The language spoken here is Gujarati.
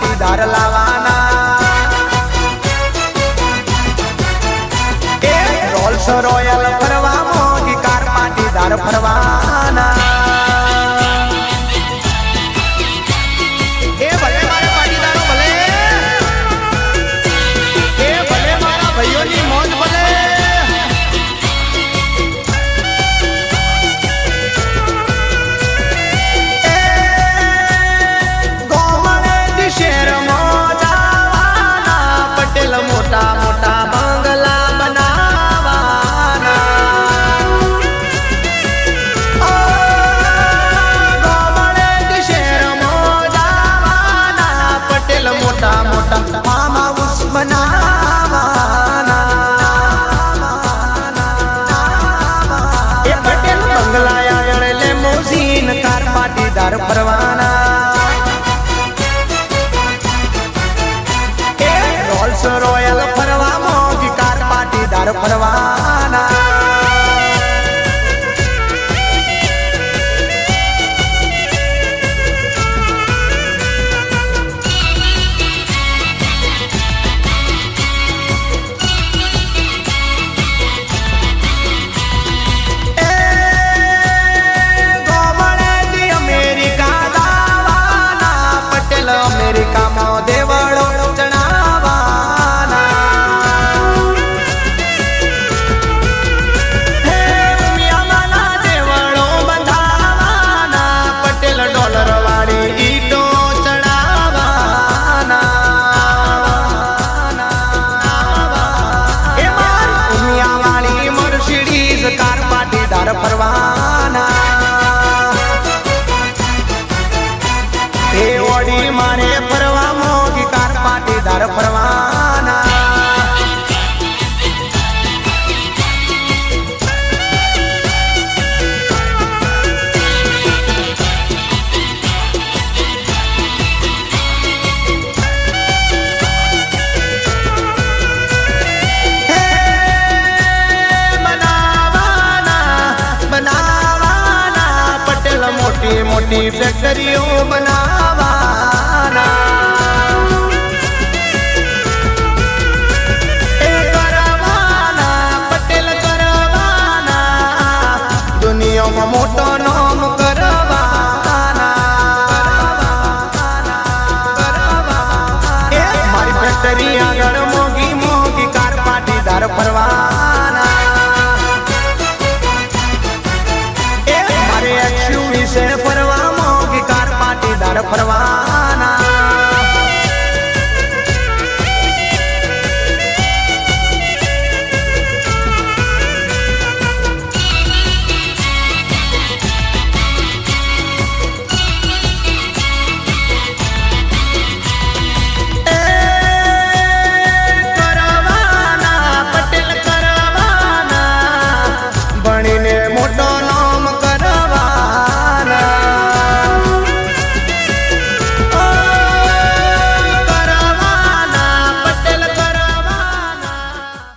પાટીદાર લાવાના એ રોલ્સ રોયલ ફરવા મોગી કાર પાટીદાર ફરવાના એ ભલે મારા પાટીદારો ભલે એ ભલે મારા ભાઈઓની મોજ ભલે મોટા મોટા બંગલા બનાવાના ગોમડે શહેરમાં જવાના પટેલ મોટા મોટા ફાર્મ હાઉસ બનાવાના એ પટેલ બંગલા આગળ લેમોઝીન કાર પાટીદાર ફરવાના રોલ્સ રોયલ ફરવા મોગી કાર પાટીદાર ફરવાના ગોમડેથી અમેરિકા દાવાના પટેલ અમેરિકામાં દેવળો ફરવાના એ ઓડી મારે ફરવા મોગી કાર પાટીદાર ફરવાના મોટી મોટી ફેક્ટરીઓ બનાવાના એ કરવાના પટેલ કરવાના દુનિયામાં મોટો નામ કરવાના એ મારી ફેક્ટરી આગળ મોગી મોગી કાર પાટીદાર ફરવા